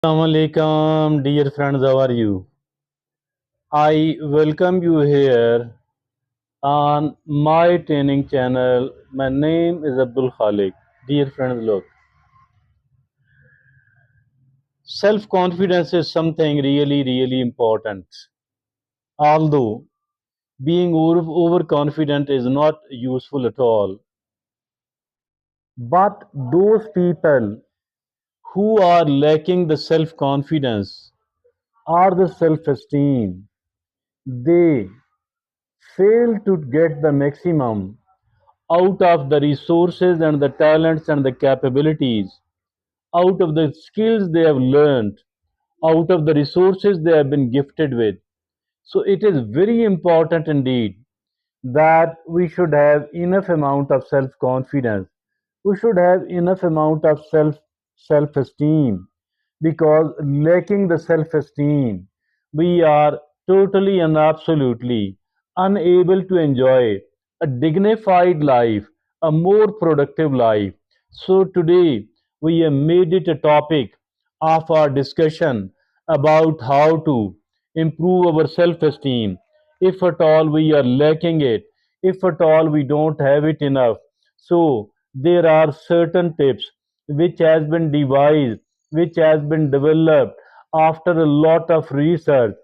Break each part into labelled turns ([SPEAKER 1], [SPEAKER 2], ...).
[SPEAKER 1] Assalamu alaikum, dear friends, how are you? I welcome you here on my training channel. My name is Abdul Khalik. Dear friends, look, self confidence is something really important. Although being overconfident is not useful at all, but those people who are lacking the self confidence or the self esteem, they fail to get the maximum out of the resources and the talents and the capabilities, out of the skills they have learned, out of the resources they have been gifted with. So it is very important indeed that we should have enough amount of self confidence. We should have enough amount of self esteem, because lacking the self esteem, we are totally and absolutely unable to enjoy a dignified life, a more productive life. So, today we have made it a topic of our discussion about how to improve our self esteem. If at all we are lacking it, if at all we don't have it enough, so there are certain tips which has been devised, which has been developed after a lot of research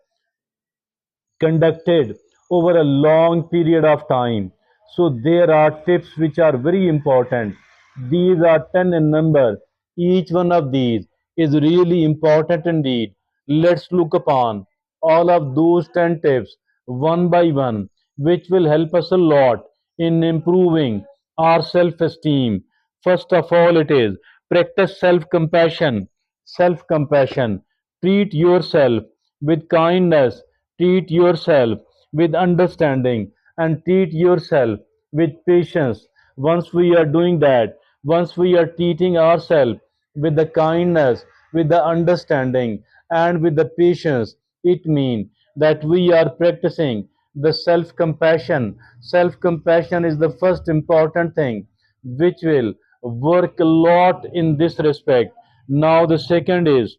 [SPEAKER 1] conducted over a long period of time. So there are tips which are very important. These are 10 in number. Each one of these is really important indeed. Let's look upon all of those 10 tips one by one, which will help us a lot in improving our self esteem. First of all, it is practice self compassion. Self compassion. Treat yourself with kindness, treat yourself with understanding, and treat yourself with patience. Once we are doing that, once we are treating ourselves with the kindness, with the understanding, and with the patience, it means that we are practicing the self compassion. Self compassion is the first important thing which will work a lot in this respect. Now, the second is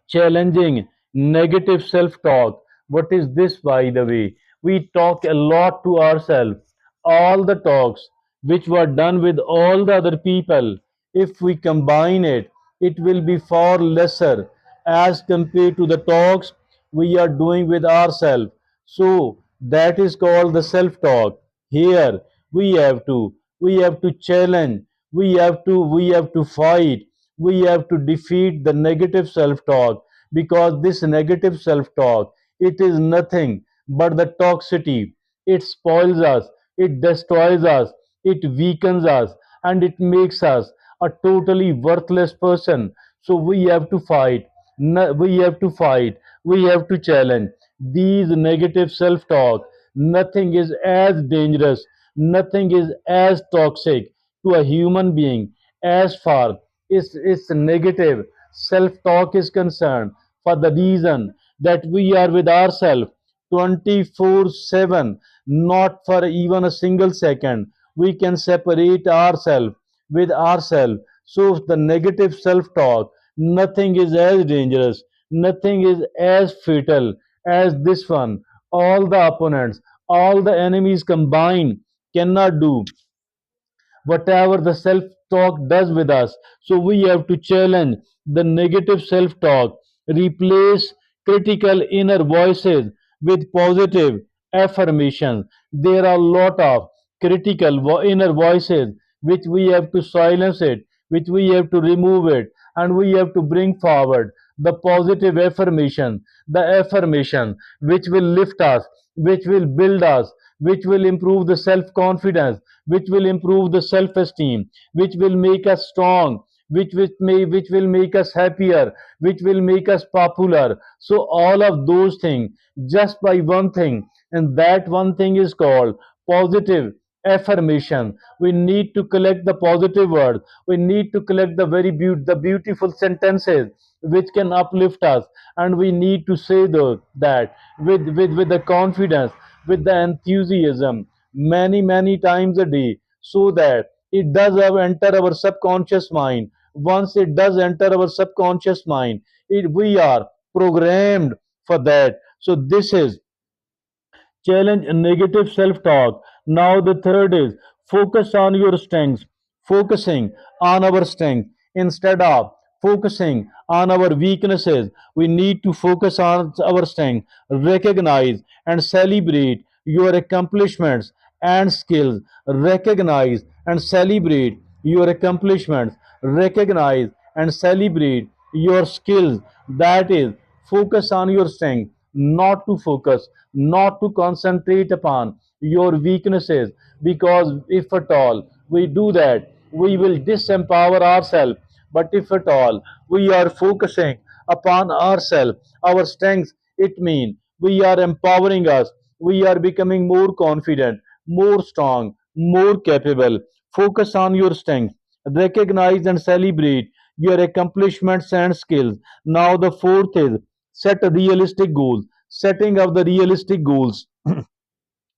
[SPEAKER 1] challenging negative self talk. What is this, by the way? We talk a lot to ourselves. All the talks which were done with all the other people, if we combine it, it will be far lesser as compared to the talks we are doing with ourselves. So that is called the self talk. Here we have to challenge, we have to fight, we have to defeat the negative self talk, because this negative self talk, it is nothing but the toxicity. It spoils us, it destroys us, it weakens us, and it makes us a totally worthless person. So we have to fight, we have to fight, we have to challenge these negative self talk. Nothing is as dangerous, nothing is as toxic to a human being as far its negative self talk is concerned, for the reason that we are with ourselves 24/7, not for even a single second. We can separate ourselves with ourselves. So, the negative self talk, nothing is as dangerous, nothing is as fatal as this one. All the opponents, all the enemies combined cannot do whatever the self talk does with us. So we have to challenge the negative self talk, replace critical inner voices with positive affirmations. There are a lot of critical inner voices which we have to silence it, which we have to remove it, and we have to bring forward the positive affirmation, the affirmation which will lift us, which will build us, which will improve the self confidence, which will improve the self esteem, which will make us strong, which will make us happier, which will make us popular. So all of those things just by one thing, and that one thing is called positive affirmation. We need to collect the positive words, we need to collect the beautiful sentences which can uplift us, and we need to say that with the confidence, with the enthusiasm, many times a day, so that it does enter our subconscious mind. once it does enter our subconscious mind, we are programmed for that. So this is challenge negative self talk. Now, the third is focus on your strengths, focusing on our strength instead of focusing on our weaknesses. We need to focus on our strength, recognize and celebrate your accomplishments and skills, recognize and celebrate your accomplishments, recognize and celebrate your skills. That is, focus on your strength, not to focus, not to concentrate upon your weaknesses, because if at all we do that, we will disempower ourselves. But if at all we are focusing upon ourselves, our strengths, it means we are empowering us, we are becoming more confident, more strong, more capable. Focus on your strengths, recognize and celebrate your accomplishments and skills. Now, the fourth is set a realistic goals, setting of the realistic goals.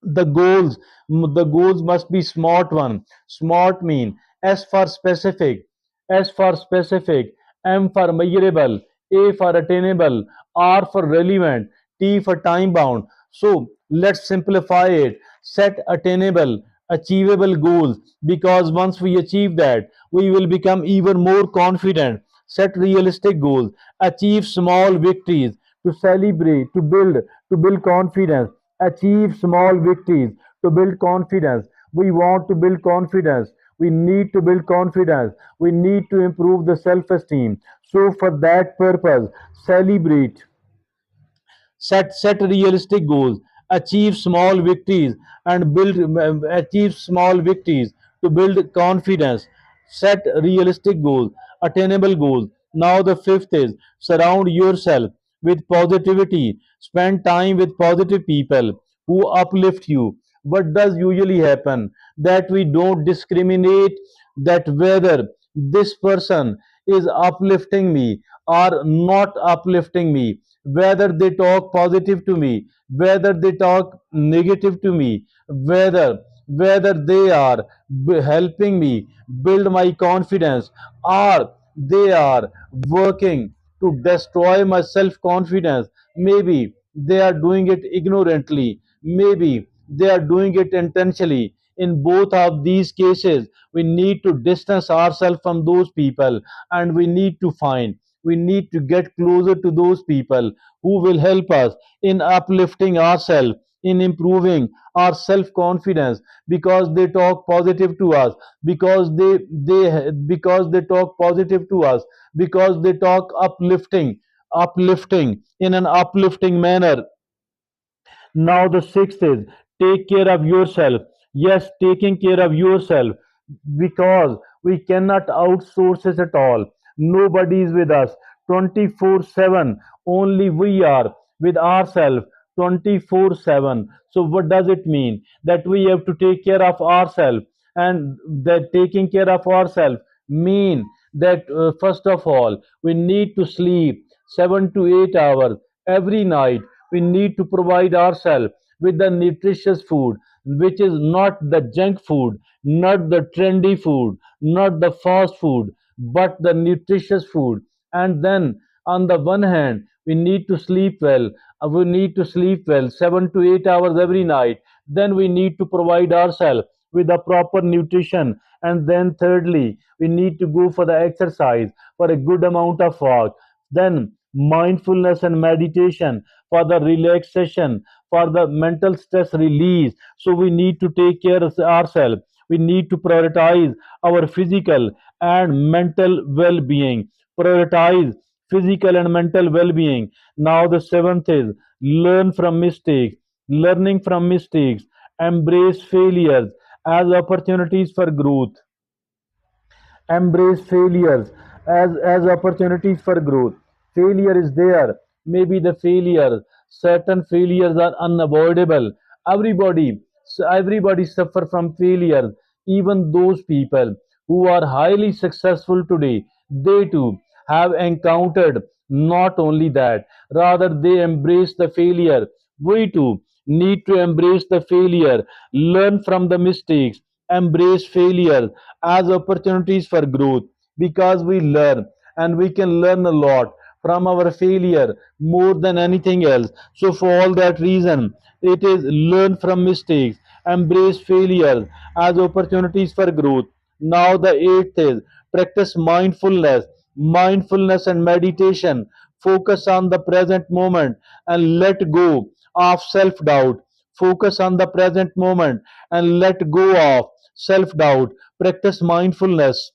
[SPEAKER 1] The goals must be smart one. Smart mean S for specific, S for specific, M for measurable, A for attainable, R for relevant, T for time bound. So let's simplify it. Set attainable, achievable goals, because once we achieve that, we will become even more confident. Set realistic goals, achieve small victories, to celebrate, to build confidence. Achieve small victories to build confidence. We want to build confidence. We need to build confidence. We need to improve the self esteem. So, for that purpose, celebrate, set realistic goals, achieve small victories, and achieve small victories to build confidence. Set realistic goals, attainable goals. Now, the fifth is surround yourself with positivity. Spend time with positive people who uplift you. What does usually happen, that we don't discriminate that whether this person is uplifting me or not uplifting me, whether they talk positive to me, whether they talk negative to me, whether they are helping me build my confidence, or they are working to destroy my self confidence. Maybe they are doing it ignorantly, maybe they are doing it intentionally. In both of these cases, we need to distance ourselves from those people, and we need to get closer to those people who will help us in uplifting ourselves, in improving our self confidence, because they talk positive to us, because they talk positive to us, because they talk uplifting in an uplifting manner. Now, the sixth is take care of yourself. Yes, taking care of yourself, because we cannot outsource it at all. Nobody is with us 24/7. Only we are with ourselves 24/7. So, what does it mean? That we have to take care of ourselves, and that taking care of ourselves mean that first of all, we need to sleep 7 to 8 hours every night. We need to provide ourselves with the nutritious food, which is not the junk food, not the trendy food, not the fast food, but the nutritious food. And then, on the one hand, we need to sleep well. We need to sleep well 7 to 8 hours every night. Then we need to provide ourselves with the proper nutrition. And then, thirdly, we need to go for the exercise, for a good amount of walk. Then, mindfulness and meditation for the relaxation, for the mental stress release. So we need to take care of ourselves. We need to prioritize our physical and mental well-being. Prioritize physical and mental well-being. Now, the seventh is learn from mistakes. Learning from mistakes. Embrace failures as opportunities for growth. Embrace failures as opportunities for growth. Failure is there. Maybe the failure, certain failures are unavoidable. Everybody suffer from failures. Even those people who are highly successful today, they too have encountered not only that, rather they embrace the failure. We too need to embrace the failure, learn from the mistakes, embrace failure as opportunities for growth. because we learn, and we can learn a lot from our failure more than anything else. So for all that reason, it is learn from mistakes, embrace failures as opportunities for growth. Now the eighth is practice mindfulness. Mindfulness and meditation focus on the present moment and let go of self doubt. Focus on the present moment and let go of self doubt. Practice mindfulness.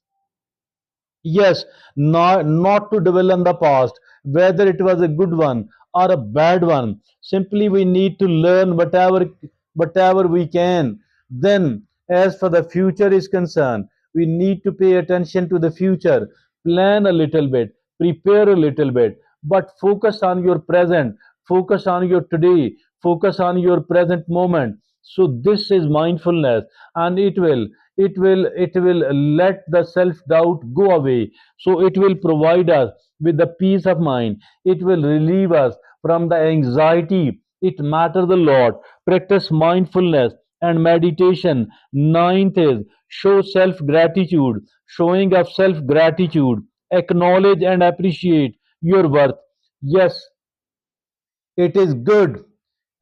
[SPEAKER 1] Yes, not to dwell on the past, whether it was a good one or a bad one. Simply we need to learn whatever we can. Then, as for the future is concerned, we need to pay attention to the future, plan a little bit, prepare a little bit, but focus on your present, focus on your today, focus on your present moment. So this is mindfulness, and it will let the self doubt go away. So it will provide us with the peace of mind. It will relieve us from the anxiety. It matters a lot. Practice mindfulness and meditation. Ninth is show self gratitude. Showing of self gratitude. Acknowledge and appreciate your worth. Yes, it is good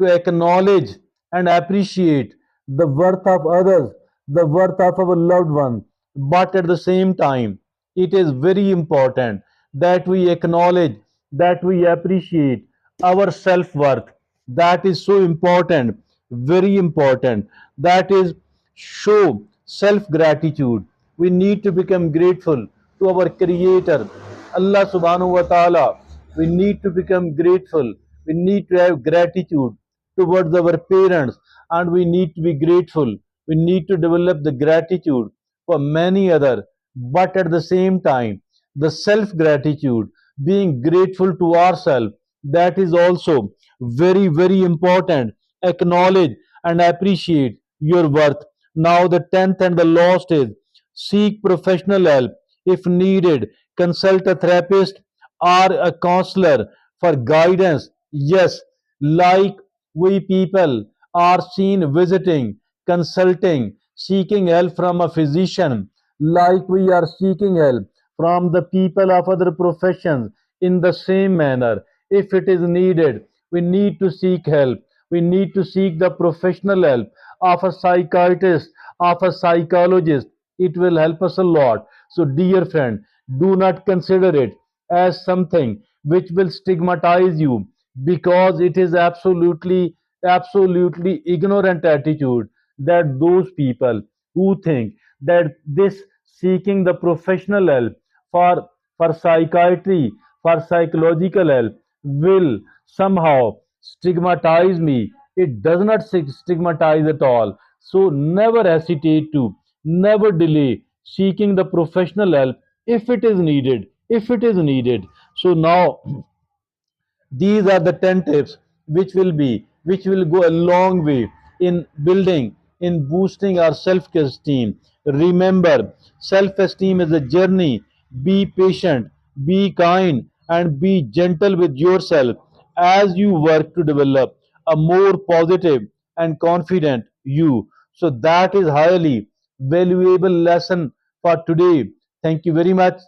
[SPEAKER 1] to acknowledge and appreciate the worth of others, the worth of our loved ones, but at the same time, it is very important that we acknowledge, that we appreciate our self worth. That is so important, very important. That is show self gratitude. We need to become grateful to our Creator, Allah subhanahu wa ta'ala. We need to become grateful. We need to have gratitude towards our parents, and we need to be grateful. We need to develop the gratitude for many other, but at the same time, the self gratitude, being grateful to ourselves, that is also very, very important. Acknowledge and appreciate your worth. Now, the tenth and the last is seek professional help if needed. Consult a therapist or a counselor for guidance. Yes, like we people are seen visiting, consulting, seeking help from a physician, like we are seeking help from the people of other professions in the same manner. If it is needed, we need to seek help. We need to seek the professional help of a psychiatrist, of a psychologist. It will help us a lot. So, dear friend, do not consider it as something which will stigmatize you, because it is absolutely ignorant attitude that those people who think that this seeking the professional help for psychiatry, for psychological help, will somehow stigmatize me. It does not stigmatize at all. So never hesitate to, never delay seeking the professional help if it is needed. If it is needed. So now these are the 10 tips which will go a long way in building, in boosting our self-esteem. Remember, self-esteem is a journey. Be patient, be kind, and be gentle with yourself as you work to develop a more positive and confident you. So that is highly valuable lesson for today. Thank you very much.